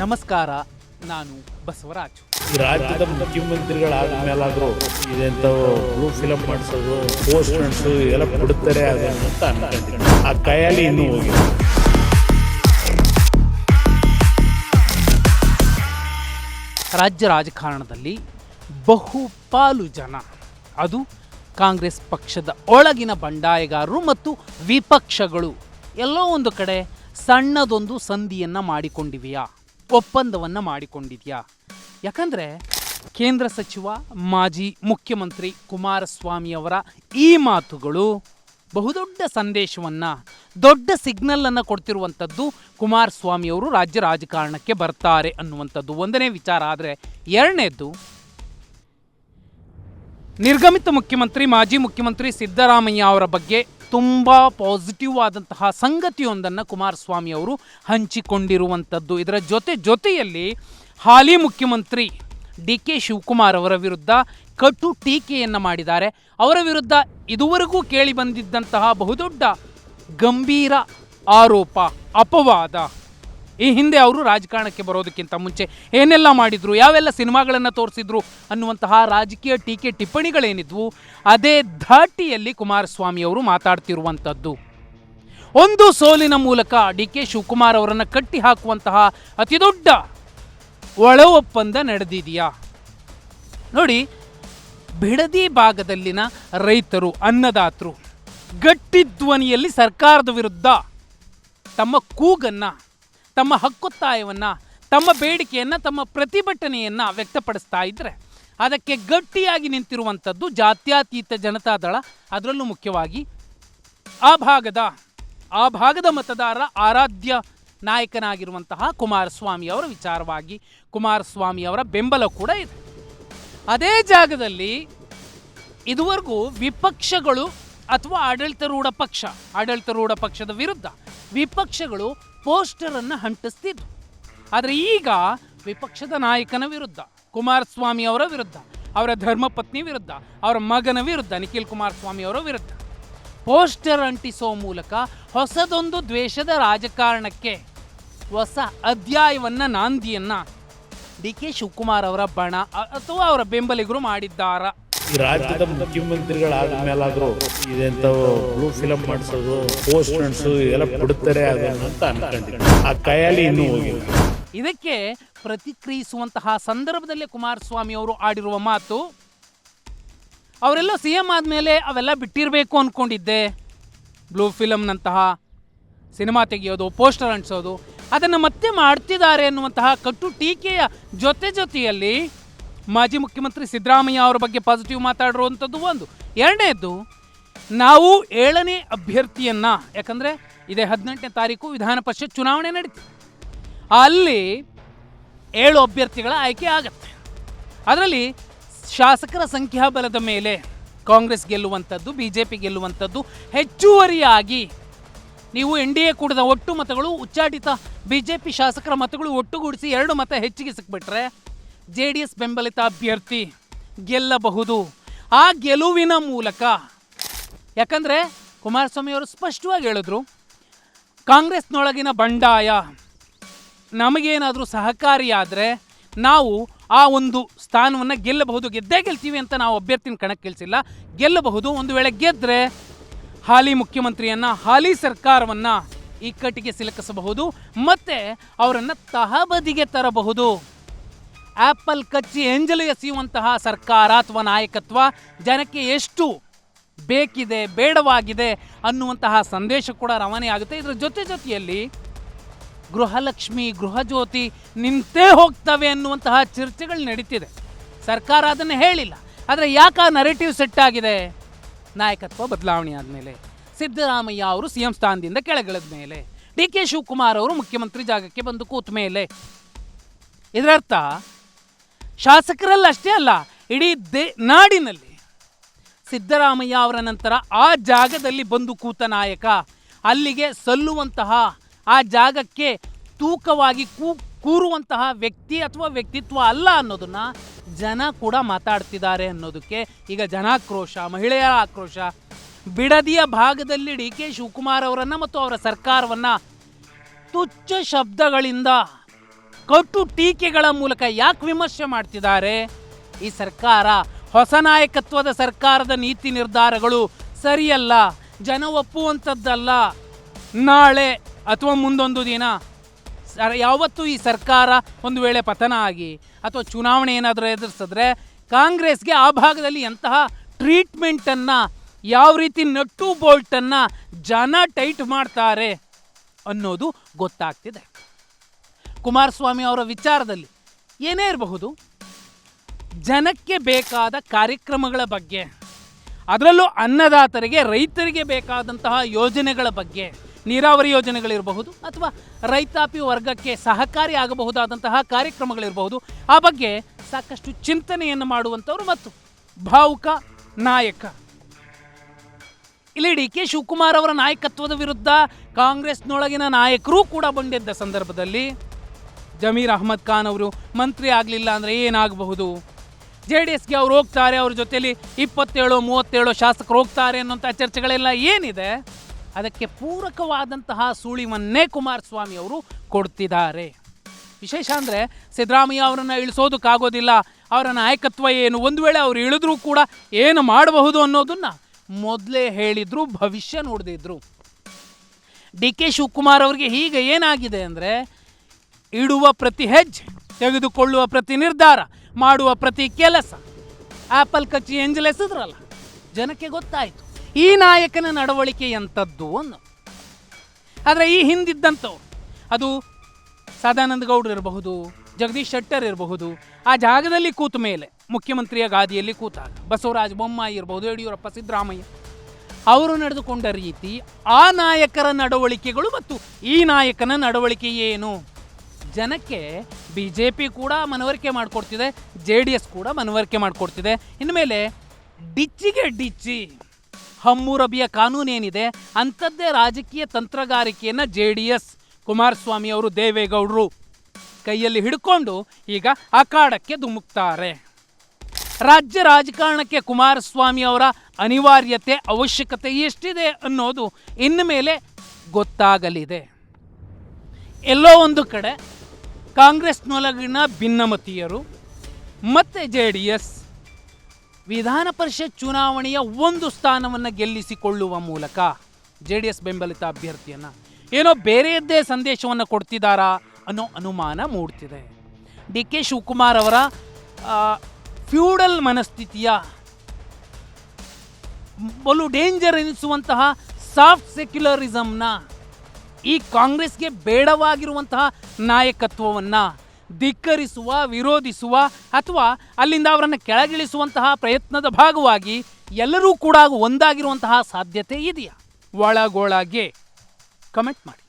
ನಮಸ್ಕಾರ, ನಾನು ಬಸವರಾಜು. ರಾಜ್ಯದ ಮುಖ್ಯಮಂತ್ರಿಗಳಾದ ಮೇಲಾದರೂ ಇದೆಂತ ಬ್ಲೂ ಫಿಲಮ್ ಮಾಡಿಸೋದು, ಪೋಸ್ಟರ್ಸ್ ಎಲ್ಲ ಬಿಡುತ್ತಾರೆ ಅಂತ ಅನ್ಕೊಂಡಿದ್ದೀನಿ. ಆ ಕೈಯಲ್ಲಿ ಇನ್ನೂ ಹೋಗಿಲ್ಲ. ರಾಜ್ಯ ರಾಜಕಾರಣದಲ್ಲಿ ಬಹುಪಾಲು ಜನ, ಅದು ಕಾಂಗ್ರೆಸ್ ಪಕ್ಷದ ಒಳಗಿನ ಬಂಡಾಯಗಾರರು ಮತ್ತು ವಿಪಕ್ಷಗಳು ಎಲ್ಲೋ ಒಂದು ಕಡೆ ಸಣ್ಣದೊಂದು ಸಂಧಿಯನ್ನು ಮಾಡಿಕೊಂಡಿವೆಯಾ, ಒಪ್ಪಂದವನ್ನು ಮಾಡಿಕೊಂಡಿದೆಯಾ? ಯಾಕಂದರೆ ಕೇಂದ್ರ ಸಚಿವ ಮಾಜಿ ಮುಖ್ಯಮಂತ್ರಿ ಕುಮಾರಸ್ವಾಮಿಯವರ ಈ ಮಾತುಗಳು ಬಹುದೊಡ್ಡ ಸಂದೇಶವನ್ನು, ದೊಡ್ಡ ಸಿಗ್ನಲನ್ನು ಕೊಡ್ತಿರುವಂಥದ್ದು. ಕುಮಾರಸ್ವಾಮಿಯವರು ರಾಜ್ಯ ರಾಜಕಾರಣಕ್ಕೆ ಬರ್ತಾರೆ ಅನ್ನುವಂಥದ್ದು ಒಂದನೇ ವಿಚಾರ. ಆದರೆ ಎರಡನೇದ್ದು, ನಿರ್ಗಮಿತ ಮುಖ್ಯಮಂತ್ರಿ ಮಾಜಿ ಮುಖ್ಯಮಂತ್ರಿ ಸಿದ್ದರಾಮಯ್ಯ ಅವರ ಬಗ್ಗೆ ತುಂಬ ಪಾಸಿಟಿವ್ ಆದಂತಹ ಸಂಗತಿಯೊಂದನ್ನು ಕುಮಾರಸ್ವಾಮಿ ಅವರು ಹಂಚಿಕೊಂಡಿರುವಂಥದ್ದು. ಇದರ ಜೊತೆಯಲ್ಲಿ ಹಾಲಿ ಮುಖ್ಯಮಂತ್ರಿ ಡಿ.ಕೆ. ಶಿವಕುಮಾರ್ ಅವರ ವಿರುದ್ಧ ಕಟು ಟೀಕೆಯನ್ನು ಮಾಡಿದ್ದಾರೆ. ಅವರ ವಿರುದ್ಧ ಇದುವರೆಗೂ ಕೇಳಿ ಬಂದಿದ್ದಂತಹ ಬಹುದೊಡ್ಡ ಗಂಭೀರ ಆರೋಪ, ಅಪವಾದ, ಈ ಹಿಂದೆ ಅವರು ರಾಜಕಾರಣಕ್ಕೆ ಬರೋದಕ್ಕಿಂತ ಮುಂಚೆ ಏನೆಲ್ಲ ಮಾಡಿದ್ರು, ಯಾವೆಲ್ಲ ಸಿನಿಮಾಗಳನ್ನು ತೋರಿಸಿದ್ರು ಅನ್ನುವಂತಹ ರಾಜಕೀಯ ಟೀಕೆ ಟಿಪ್ಪಣಿಗಳೇನಿದ್ವು, ಅದೇ ಧಾಟಿಯಲ್ಲಿ ಕುಮಾರಸ್ವಾಮಿ ಅವರು ಮಾತಾಡ್ತಿರುವಂಥದ್ದು. ಒಂದು ಸೋಲಿನ ಮೂಲಕ ಡಿ.ಕೆ. ಶಿವಕುಮಾರ್ ಅವರನ್ನು ಕಟ್ಟಿ ಹಾಕುವಂತಹ ಅತಿದೊಡ್ಡ ಒಳ ಒಪ್ಪಂದ ನಡೆದಿದೆಯಾ? ನೋಡಿ, ಬಿಡದಿ ಭಾಗದಲ್ಲಿನ ರೈತರು, ಅನ್ನದಾತರು ಗಟ್ಟಿ ಧ್ವನಿಯಲ್ಲಿ ಸರ್ಕಾರದ ವಿರುದ್ಧ ತಮ್ಮ ಕೂಗನ್ನು, ತಮ್ಮ ಹಕ್ಕೊತ್ತಾಯವನ್ನು, ತಮ್ಮ ಬೇಡಿಕೆಯನ್ನು, ತಮ್ಮ ಪ್ರತಿಭಟನೆಯನ್ನು ವ್ಯಕ್ತಪಡಿಸ್ತಾ ಇದ್ದರೆ ಅದಕ್ಕೆ ಗಟ್ಟಿಯಾಗಿ ನಿಂತಿರುವಂಥದ್ದು ಜಾತ್ಯತೀತ ಜನತಾದಳ. ಅದರಲ್ಲೂ ಮುಖ್ಯವಾಗಿ ಆ ಭಾಗದ ಮತದಾರರ ಆರಾಧ್ಯ ನಾಯಕನಾಗಿರುವಂತಹ ಕುಮಾರಸ್ವಾಮಿ ಅವರ ವಿಚಾರವಾಗಿ ಕುಮಾರಸ್ವಾಮಿ ಅವರ ಬೆಂಬಲ ಕೂಡ ಇದೆ. ಅದೇ ಜಾಗದಲ್ಲಿ ಇದುವರೆಗೂ ವಿಪಕ್ಷಗಳು ಅಥವಾ ಆಡಳಿತಾರೂಢ ಪಕ್ಷದ ವಿರುದ್ಧ ವಿಪಕ್ಷಗಳು ಪೋಸ್ಟರನ್ನು ಅಂಟಿಸ್ತಿದ್ವು. ಆದರೆ ಈಗ ವಿಪಕ್ಷದ ನಾಯಕನ ವಿರುದ್ಧ, ಕುಮಾರಸ್ವಾಮಿ ಅವರ ವಿರುದ್ಧ, ಅವರ ಧರ್ಮಪತ್ನಿ ವಿರುದ್ಧ, ಅವರ ಮಗನ ವಿರುದ್ಧ, ನಿಖಿಲ್ ಕುಮಾರಸ್ವಾಮಿ ಅವರ ವಿರುದ್ಧ ಪೋಸ್ಟರ್ ಅಂಟಿಸೋ ಮೂಲಕ ಹೊಸದೊಂದು ದ್ವೇಷದ ರಾಜಕಾರಣಕ್ಕೆ ಹೊಸ ಅಧ್ಯಾಯವನ್ನು, ನಾಂದಿಯನ್ನು ಡಿ.ಕೆ. ಶಿವಕುಮಾರ್ ಅವರ ಬಣ ಅಥವಾ ಅವರ ಬೆಂಬಲಿಗರು ಮಾಡಿದ್ದಾರ. ರಾಜ್ಯದ ಮುಖ್ಯಮಂತ್ರಿಗಳಾದ ಮೇಲಾದರೂ ಇದೆಂತ ಬ್ಲೂ ಫಿಲಮ್ ಮಾಡಿಸೋದು, ಪೋಸ್ಟರ್ಸ್ ಎಲ್ಲ ಬಿಡುತ್ತಾರೆ ಅಂತ ಅನ್ಕೊಂಡಿದ್ದೀನಿ. ಆ ಕೈಯಲ್ಲಿ ಇನ್ನೂ ಹೋಗಿಲ್ಲ. ಇದಕ್ಕೆ ಪ್ರತಿಕ್ರಿಯಿಸುವಂತಹ ಸಂದರ್ಭದಲ್ಲೇ ಕುಮಾರಸ್ವಾಮಿ ಅವರು ಆಡಿರುವ ಮಾತು, ಅವರೆಲ್ಲ CM ಆದಮೇಲೆ ಅವೆಲ್ಲ ಬಿಟ್ಟಿರಬೇಕು ಅಂದ್ಕೊಂಡಿದ್ದೆ. ಬ್ಲೂ ಫಿಲಮ್ನಂತಹ ಸಿನಿಮಾ ತೆಗೆಯೋದು, ಪೋಸ್ಟರ್ ಅಂಟಿಸೋದು, ಅದನ್ನು ಮತ್ತೆ ಮಾಡ್ತಿದ್ದಾರೆ ಅನ್ನುವಂತಹ ಕಟ್ಟು ಟೀಕೆಯ ಜೊತೆಯಲ್ಲಿ ಮಾಜಿ ಮುಖ್ಯಮಂತ್ರಿ ಸಿದ್ದರಾಮಯ್ಯ ಅವರ ಬಗ್ಗೆ ಪಾಸಿಟಿವ್ ಮಾತಾಡಿರುವಂಥದ್ದು ಒಂದು. ಎರಡನೇದ್ದು, ನಾವು 7ನೇ ಅಭ್ಯರ್ಥಿಯನ್ನು, ಯಾಕಂದರೆ ಇದೇ 18ನೇ ತಾರೀಕು ವಿಧಾನ ಪರಿಷತ್ ಚುನಾವಣೆ ನಡೀತು, ಅಲ್ಲಿ 7 ಅಭ್ಯರ್ಥಿಗಳ ಆಯ್ಕೆ ಆಗತ್ತೆ. ಅದರಲ್ಲಿ ಶಾಸಕರ ಸಂಖ್ಯಾಬಲದ ಮೇಲೆ ಕಾಂಗ್ರೆಸ್ ಗೆಲ್ಲುವಂಥದ್ದು, BJP ಗೆಲ್ಲುವಂಥದ್ದು, ಹೆಚ್ಚುವರಿಯಾಗಿ ನೀವು NDA ಕೂಡಿದ ಒಟ್ಟು ಮತಗಳು, ಉಚ್ಚಾಟಿತ BJP ಶಾಸಕರ ಮತಗಳು ಒಟ್ಟುಗೂಡಿಸಿ 2 ಮತ ಹೆಚ್ಚಿಗೆ ಸಿಕ್ಬಿಟ್ರೆ JDS ಬೆಂಬಲಿತ ಅಭ್ಯರ್ಥಿ ಗೆಲ್ಲಬಹುದು. ಆ ಗೆಲುವಿನ ಮೂಲಕ, ಯಾಕಂದರೆ ಕುಮಾರಸ್ವಾಮಿ ಅವರು ಸ್ಪಷ್ಟವಾಗಿ ಹೇಳಿದ್ರು, ಕಾಂಗ್ರೆಸ್ನೊಳಗಿನ ಬಂಡಾಯ ನಮಗೇನಾದರೂ ಸಹಕಾರಿಯಾದರೆ ನಾವು ಆ ಒಂದು ಸ್ಥಾನವನ್ನು ಗೆಲ್ಲಬಹುದು, ಗೆದ್ದೇ ಗೆಲ್ತೀವಿ ಅಂತ ನಾವು ಅಭ್ಯರ್ಥಿನ ಕಣಕ್ಕಿಳಿಸಿಲ್ಲ, ಗೆಲ್ಲಬಹುದು. ಒಂದು ವೇಳೆ ಗೆದ್ದರೆ ಹಾಲಿ ಮುಖ್ಯಮಂತ್ರಿಯನ್ನು, ಹಾಲಿ ಸರ್ಕಾರವನ್ನು ಇಕ್ಕಟ್ಟಿಗೆ ಸಿಲುಕಿಸಬಹುದು, ಮತ್ತು ಅವರನ್ನು ತಹಬದಿಗೆ ತರಬಹುದು. ಆ್ಯಪಲ್ ಕಚ್ಚಿ ಎಂಜಲು ಎಸೆಯುವಂತಹ ಸರ್ಕಾರ ಅಥವಾ ನಾಯಕತ್ವ ಜನಕ್ಕೆ ಎಷ್ಟು ಬೇಕಿದೆ, ಬೇಡವಾಗಿದೆ ಅನ್ನುವಂತಹ ಸಂದೇಶ ಕೂಡ ರವಾನೆ ಆಗುತ್ತೆ. ಇದರ ಜೊತೆಯಲ್ಲಿ ಗೃಹಲಕ್ಷ್ಮಿ, ಗೃಹಜ್ಯೋತಿ ನಿಂತೇ ಹೋಗ್ತವೆ ಅನ್ನುವಂತಹ ಚರ್ಚೆಗಳು ನಡೀತಿದೆ. ಸರ್ಕಾರ ಅದನ್ನು ಹೇಳಿಲ್ಲ, ಆದರೆ ಯಾಕೆ ಆ ನರೇಟಿವ್ ಸೆಟ್ ಆಗಿದೆ? ನಾಯಕತ್ವ ಬದಲಾವಣೆ ಆದಮೇಲೆ, ಸಿದ್ದರಾಮಯ್ಯ ಅವರು CM ಸ್ಥಾನದಿಂದ ಕೆಳಗಿಳಿದ ಮೇಲೆ, ಡಿ.ಕೆ. ಶಿವಕುಮಾರ್ ಅವರು ಮುಖ್ಯಮಂತ್ರಿ ಜಾಗಕ್ಕೆ ಬಂದು ಕೂತ ಮೇಲೆ. ಇದರರ್ಥ ಶಾಸಕರಲ್ಲಷ್ಟೇ ಅಲ್ಲ, ಇಡೀ ನಾಡಿನಲ್ಲಿ ಸಿದ್ದರಾಮಯ್ಯ ಅವರ ನಂತರ ಆ ಜಾಗದಲ್ಲಿ ಬಂದು ಕೂತ ನಾಯಕ, ಅಲ್ಲಿಗೆ ಸಲ್ಲುವಂತಹ, ಆ ಜಾಗಕ್ಕೆ ತೂಕವಾಗಿ ಕೂರುವಂತಹ ವ್ಯಕ್ತಿ ಅಥವಾ ವ್ಯಕ್ತಿತ್ವ ಅಲ್ಲ ಅನ್ನೋದನ್ನು ಜನ ಕೂಡ ಮಾತಾಡ್ತಿದ್ದಾರೆ ಅನ್ನೋದಕ್ಕೆ ಈಗ ಜನಾಕ್ರೋಶ, ಮಹಿಳೆಯರ ಆಕ್ರೋಶ, ಬಿಡದಿಯ ಭಾಗದಲ್ಲಿ ಡಿ.ಕೆ. ಶಿವಕುಮಾರ್ ಅವರನ್ನು ಮತ್ತು ಅವರ ಸರ್ಕಾರವನ್ನು ತುಚ್ಛ ಶಬ್ದಗಳಿಂದ ಕಟು ಟೀಕೆಗಳ ಮೂಲಕ ಯಾಕೆ ವಿಮರ್ಶೆ ಮಾಡ್ತಿದ್ದಾರೆ? ಈ ಸರ್ಕಾರ, ಹೊಸ ನಾಯಕತ್ವದ ಸರ್ಕಾರದ ನೀತಿ ನಿರ್ಧಾರಗಳು ಸರಿಯಲ್ಲ, ಜನ ಒಪ್ಪುವಂಥದ್ದಲ್ಲ. ನಾಳೆ ಅಥವಾ ಮುಂದೊಂದು ದಿನ ಯಾವತ್ತೂ ಈ ಸರ್ಕಾರ ಒಂದು ವೇಳೆ ಪತನ ಆಗಿ ಅಥವಾ ಚುನಾವಣೆ ಏನಾದರೂ ಎದುರಿಸಿದ್ರೆ ಕಾಂಗ್ರೆಸ್ಗೆ ಆ ಭಾಗದಲ್ಲಿ ಎಂತಹ ಟ್ರೀಟ್ಮೆಂಟನ್ನು, ಯಾವ ರೀತಿ ನಟ್ಟು ಬೋಲ್ಟನ್ನು ಜನ ಟೈಟ್ ಮಾಡ್ತಾರೆ ಅನ್ನೋದು ಗೊತ್ತಾಗ್ತಿದೆ. ಕುಮಾರಸ್ವಾಮಿ ಅವರ ವಿಚಾರದಲ್ಲಿ ಏನೇ ಇರಬಹುದು, ಜನಕ್ಕೆ ಬೇಕಾದ ಕಾರ್ಯಕ್ರಮಗಳ ಬಗ್ಗೆ, ಅದರಲ್ಲೂ ಅನ್ನದಾತರಿಗೆ, ರೈತರಿಗೆ ಬೇಕಾದಂತಹ ಯೋಜನೆಗಳ ಬಗ್ಗೆ, ನೀರಾವರಿ ಯೋಜನೆಗಳಿರಬಹುದು ಅಥವಾ ರೈತಾಪಿ ವರ್ಗಕ್ಕೆ ಸಹಕಾರಿ ಆಗಬಹುದಾದಂತಹ ಕಾರ್ಯಕ್ರಮಗಳಿರಬಹುದು, ಆ ಬಗ್ಗೆ ಸಾಕಷ್ಟು ಚಿಂತನೆಯನ್ನು ಮಾಡುವಂಥವ್ರು ಮತ್ತು ಭಾವುಕ ನಾಯಕ. ಇಲ್ಲಿ ಡಿ.ಕೆ. ಶಿವಕುಮಾರ್ ಅವರ ನಾಯಕತ್ವದ ವಿರುದ್ಧ ಕಾಂಗ್ರೆಸ್ನೊಳಗಿನ ನಾಯಕರೂ ಕೂಡ ಬಂದಿದ್ದ ಸಂದರ್ಭದಲ್ಲಿ ಜಮೀರ್ ಅಹ್ಮದ್ ಖಾನ್ ಅವರು ಮಂತ್ರಿ ಆಗಲಿಲ್ಲ ಅಂದರೆ ಏನಾಗಬಹುದು, JDSಗೆ ಅವ್ರು ಹೋಗ್ತಾರೆ, ಅವ್ರ ಜೊತೆಲಿ 27-37 ಶಾಸಕರು ಹೋಗ್ತಾರೆ ಅನ್ನೋಂಥ ಚರ್ಚೆಗಳೆಲ್ಲ ಏನಿದೆ, ಅದಕ್ಕೆ ಪೂರಕವಾದಂತಹ ಸುಳಿವನ್ನೇ ಕುಮಾರಸ್ವಾಮಿ ಅವರು ಕೊಡ್ತಿದ್ದಾರೆ. ವಿಶೇಷ ಅಂದರೆ ಸಿದ್ದರಾಮಯ್ಯ ಅವರನ್ನು ಇಳಿಸೋದಕ್ಕಾಗೋದಿಲ್ಲ, ಅವರ ನಾಯಕತ್ವ ಏನು, ಒಂದು ವೇಳೆ ಅವ್ರು ಇಳಿದ್ರೂ ಕೂಡ ಏನು ಮಾಡಬಹುದು ಅನ್ನೋದನ್ನು ಮೊದಲೇ ಹೇಳಿದ್ರು, ಭವಿಷ್ಯ ನೋಡಿದ್ರು. ಡಿ.ಕೆ. ಶಿವಕುಮಾರ್ ಅವರಿಗೆ ಹೀಗೆ ಏನಾಗಿದೆ ಅಂದರೆ, ಇಡುವ ಪ್ರತಿ ಹೆಜ್ಜೆ, ತೆಗೆದುಕೊಳ್ಳುವ ಪ್ರತಿ ನಿರ್ಧಾರ, ಮಾಡುವ ಪ್ರತಿ ಕೆಲಸ, ಆ್ಯಪಲ್ ಕಚ್ಚಿ ಎಂಜಲ್ ಎಸೆದ್ರಲ್ಲ, ಜನಕ್ಕೆ ಗೊತ್ತಾಯಿತು ಈ ನಾಯಕನ ನಡವಳಿಕೆ ಎಂಥದ್ದು ಅನ್ನೋ. ಆದರೆ ಈ ಹಿಂದಿದ್ದಂಥವ್ರು, ಅದು ಸದಾನಂದ ಗೌಡರು ಇರಬಹುದು, ಜಗದೀಶ್ ಶೆಟ್ಟರ್ ಇರಬಹುದು, ಆ ಜಾಗದಲ್ಲಿ ಕೂತ ಮೇಲೆ ಮುಖ್ಯಮಂತ್ರಿಯ ಗಾದಿಯಲ್ಲಿ ಕೂತಾಗ ಬಸವರಾಜ ಬೊಮ್ಮಾಯಿ ಇರಬಹುದು, ಯಡಿಯೂರಪ್ಪ, ಸಿದ್ದರಾಮಯ್ಯ ಅವರು ನಡೆದುಕೊಂಡ ರೀತಿ, ಆ ನಾಯಕರ ನಡವಳಿಕೆಗಳು ಮತ್ತು ಈ ನಾಯಕನ ನಡವಳಿಕೆ ಏನು, ಜನಕ್ಕೆ BJP ಕೂಡ ಮನವರಿಕೆ ಮಾಡಿಕೊಡ್ತಿದೆ, JDS ಕೂಡ ಮನವರಿಕೆ ಮಾಡಿಕೊಡ್ತಿದೆ. ಇನ್ಮೇಲೆ ಡಿಚ್ಚಿಗೆ ಡಿಚ್ಚಿ ಹಮ್ಮುರಬಿಯ ಕಾನೂನೇನಿದೆ ಅಂಥದ್ದೇ ರಾಜಕೀಯ ತಂತ್ರಗಾರಿಕೆಯನ್ನು JDS, ಕುಮಾರಸ್ವಾಮಿ ಅವರು, ದೇವೇಗೌಡರು ಕೈಯಲ್ಲಿ ಹಿಡ್ಕೊಂಡು ಈಗ ಅಖಾಡಕ್ಕೆ ಧುಮುಕ್ತಾರೆ. ರಾಜ್ಯ ರಾಜಕಾರಣಕ್ಕೆ ಕುಮಾರಸ್ವಾಮಿ ಅವರ ಅನಿವಾರ್ಯತೆ, ಅವಶ್ಯಕತೆ ಎಷ್ಟಿದೆ ಅನ್ನೋದು ಇನ್ನು ಮೇಲೆ ಗೊತ್ತಾಗಲಿದೆ. ಎಲ್ಲೋ ಒಂದು ಕಡೆ ಕಾಂಗ್ರೆಸ್ನೊಳಗಿನ ಭಿನ್ನಮತೀಯರು ಮತ್ತು JDS ವಿಧಾನ ಪರಿಷತ್ ಚುನಾವಣೆಯ ಒಂದು ಸ್ಥಾನವನ್ನು ಗೆಲ್ಲಿಸಿಕೊಳ್ಳುವ ಮೂಲಕ JDS ಬೆಂಬಲಿತ ಅಭ್ಯರ್ಥಿಯನ್ನು ಏನೋ ಬೇರೆಯದ್ದೇ ಸಂದೇಶವನ್ನು ಕೊಡ್ತಿದ್ದಾರಾ ಅನ್ನೋ ಅನುಮಾನ ಮೂಡ್ತಿದೆ. ಡಿ.ಕೆ. ಶಿವಕುಮಾರ್ ಅವರ ಫ್ಯೂಡಲ್ ಮನಸ್ಥಿತಿಯ ಬಲು ಡೇಂಜರ್ ಎನಿಸುವಂತಹ ಸಾಫ್ಟ್ ಸೆಕ್ಯುಲರಿಸಮ್ನ, ಈ ಕಾಂಗ್ರೆಸ್ಗೆ ಬೇಡವಾಗಿರುವಂತಹ ನಾಯಕತ್ವವನ್ನು ಧಿಕ್ಕರಿಸುವ, ವಿರೋಧಿಸುವ ಅಥವಾ ಅಲ್ಲಿಂದ ಅವರನ್ನು ಕೆಳಗಿಳಿಸುವಂತಹ ಪ್ರಯತ್ನದ ಭಾಗವಾಗಿ ಎಲ್ಲರೂ ಕೂಡ ಒಂದಾಗಿರುವಂತಹ ಸಾಧ್ಯತೆ ಇದೆಯಾ? ಒಳಗೊಳಗೆ ಕಮೆಂಟ್ ಮಾಡಿ.